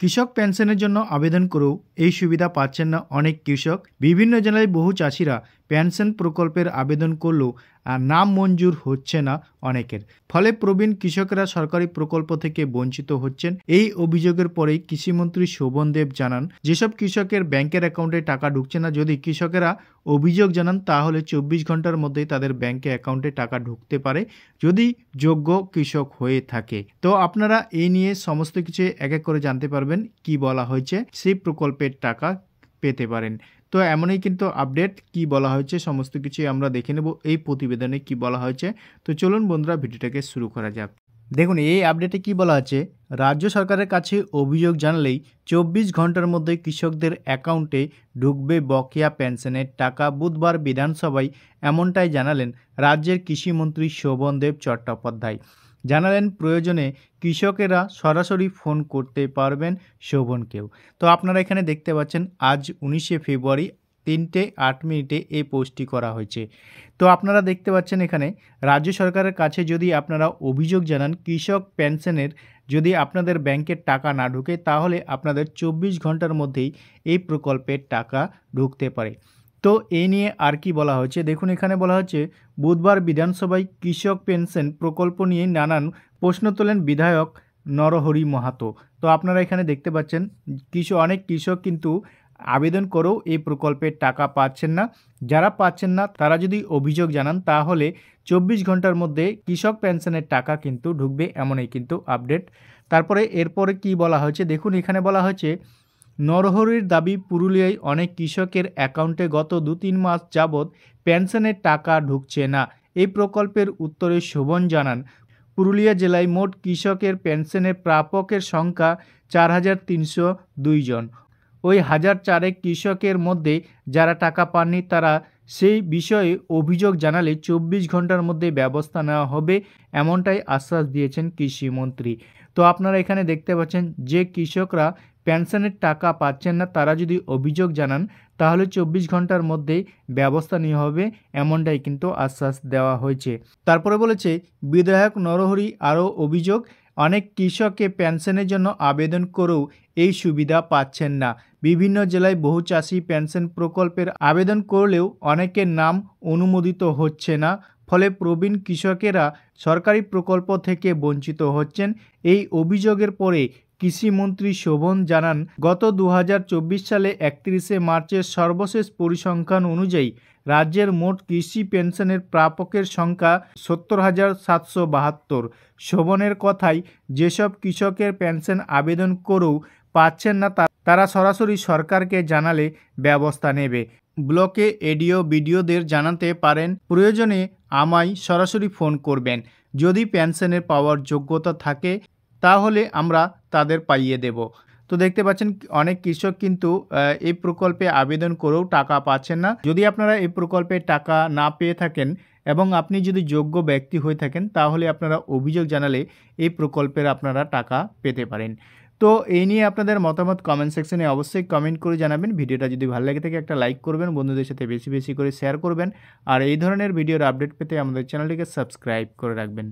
কৃষক পেনশনের জন্য আবেদন করেও এই সুবিধা পাচ্ছেন না অনেক কৃষক। বিভিন্ন জেলায় বহু চাষিরা পেনশন প্রকল্পের আবেদন করলেও নাম মঞ্জুর হচ্ছে না অনেকের। ফলে প্রবীণ কৃষকেরা সরকারি প্রকল্প থেকে বঞ্চিত হচ্ছেন। এই অভিযোগের পরেই কৃষিমন্ত্রী শোভন দেব জানান, যেসব কৃষকের ব্যাংকের অ্যাকাউন্টে টাকা ঢুকছে না, যদি কৃষকেরা অভিযোগ জানান তাহলে 24 ঘন্টার মধ্যেই তাদের ব্যাংকে অ্যাকাউন্টে টাকা ঢুকতে পারে, যদি যোগ্য কৃষক হয়ে থাকে। তো আপনারা এই নিয়ে সমস্ত কিছু এক এক করে জানতে পারবেন, কি বলা হয়েছে, সেই প্রকল্পের টাকা পেতে পারেন। তো এমনই কিন্তু আপডেট, কি বলা হয়েছে সমস্ত কিছুই আমরা দেখে নেব এই প্রতিবেদনে কি বলা হয়েছে। তো চলুন বন্ধুরা, ভিডিওটাকে শুরু করা যাক। দেখুন এই আপডেটে কি বলা আছে, রাজ্য সরকারের কাছে অভিযোগ জানালেই 24 ঘন্টার মধ্যে কৃষকদের অ্যাকাউন্টে ঢুকবে বকেয়া পেনশনের টাকা। বুধবার বিধানসভায় এমনটাই জানালেন রাজ্যের কৃষিমন্ত্রী শোভন দেব চট্টোপাধ্যায়। জানালেন প্রয়োজনে কৃষকেরা সরাসরি ফোন করতে পারবেন শোভনকেও। তো আপনারা এখানে দেখতে পাচ্ছেন আজ 19শে ফেব্রুয়ারি 3:08 এই পোস্টটি করা হয়েছে। তো আপনারা দেখতে পাচ্ছেন এখানে রাজ্য সরকারের কাছে যদি আপনারা অভিযোগ জানান কৃষক পেনশনের, যদি আপনাদের ব্যাংকের টাকা না ঢুকে তাহলে আপনাদের 24 ঘন্টার মধ্যেই এই প্রকল্পের টাকা ঢুকতে পারে। তো এই নিয়ে আর কি বলা হয়েছে দেখুন, এখানে বলা হচ্ছে বুধবার বিধানসভায় কৃষক পেনশন প্রকল্প নিয়ে নানান প্রশ্ন তোলেন বিধায়ক নরহরি মাহাতো। তো আপনারা এখানে দেখতে পাচ্ছেন অনেক কৃষক কিন্তু আবেদন করেও এই প্রকল্পের টাকা পাচ্ছেন না। যারা পাচ্ছেন না তারা যদি অভিযোগ জানান তাহলে 24 ঘন্টার মধ্যে কৃষক পেনশনের টাকা কিন্তু ঢুকবে, এমনই কিন্তু আপডেট। তারপরে এরপরে কি বলা হয়েছে দেখুন, এখানে বলা হয়েছে নরহরির দাবি পুরুলিয়ায় অনেক কৃষকের অ্যাকাউন্টে গত 2-3 মাস যাবৎ পেনশনের টাকা ঢুকছে না। এই প্রকল্পের উত্তরে শোভন জানান, পুরুলিয়া জেলায় মোট কৃষকের পেনশনের প্রাপকের সংখ্যা 4302 জন। ওই 1004 কৃষকের মধ্যে যারা টাকা পাননি তারা সেই বিষয়ে অভিযোগ জানালে 24 ঘন্টার মধ্যে ব্যবস্থা নেওয়া হবে, এমনটাই আশ্বাস দিয়েছেন কৃষিমন্ত্রী। তো আপনারা এখানে দেখতে পাচ্ছেন যে কৃষকরা পেনশনের টাকা পাচ্ছেন না তারা যদি অভিযোগ জানান তাহলে 24 ঘন্টার মধ্যেই ব্যবস্থা নেওয়া হবে, এমনটাই কিন্তু আশ্বাস দেওয়া হয়েছে। তারপরে বলেছে বিধায়ক নরহরি আরও অভিযোগ, অনেক কৃষককে পেনশনের জন্য আবেদন করেও এই সুবিধা পাচ্ছেন না। বিভিন্ন জেলায় বহু চাষি পেনশন প্রকল্পের আবেদন করলেও অনেকের নাম অনুমোদিত হচ্ছে না, ফলে প্রবীণ কৃষকেরা সরকারি প্রকল্প থেকে বঞ্চিত হচ্ছেন। এই অভিযোগের পরে কৃষিমন্ত্রী শোভন জানান, গত 2024 সালে 31শে মার্চের সর্বশেষ পরিসংখ্যান অনুযায়ী রাজ্যের মোট কৃষি পেনশনের প্রাপকের সংখ্যা 70,772। শোভনের কথায় যেসব কৃষকের পেনশন আবেদন করেও পাচ্ছেন না তারা সরাসরি সরকারকে জানালে ব্যবস্থা নেবে। ব্লকে এডিও বিডিওদের জানাতে পারেন, প্রয়োজনে আমায় সরাসরি ফোন করবেন। যদি পেনশনের পাওয়ার যোগ্যতা থাকে তাহলে আমরা তাদের পাইয়ে দেব। তো দেখতে পাচ্ছেন অনেক কৃষক কিন্তু এই প্রকল্পে আবেদন করেও টাকা পাচ্ছেন না। যদি আপনারা এই প্রকল্পে টাকা না পেয়ে থাকেন এবং আপনি যদি যোগ্য ব্যক্তি হয়ে থাকেন তাহলে আপনারা অভিযোগ জানালে এই প্রকল্পের আপনারা টাকা পেতে পারেন। তো এই নিয়ে আপনাদের মতামত কমেন্ট সেকশনে অবশ্যই কমেন্ট করে জানাবেন। ভিডিওটা যদি ভালো লাগে থাকে একটা লাইক করবেন, বন্ধুদের সাথে বেশি বেশি করে শেয়ার করবেন, আর এই ধরনের ভিডিওর আপডেট পেতে আমাদের চ্যানেলটিকে সাবস্ক্রাইব করে রাখবেন।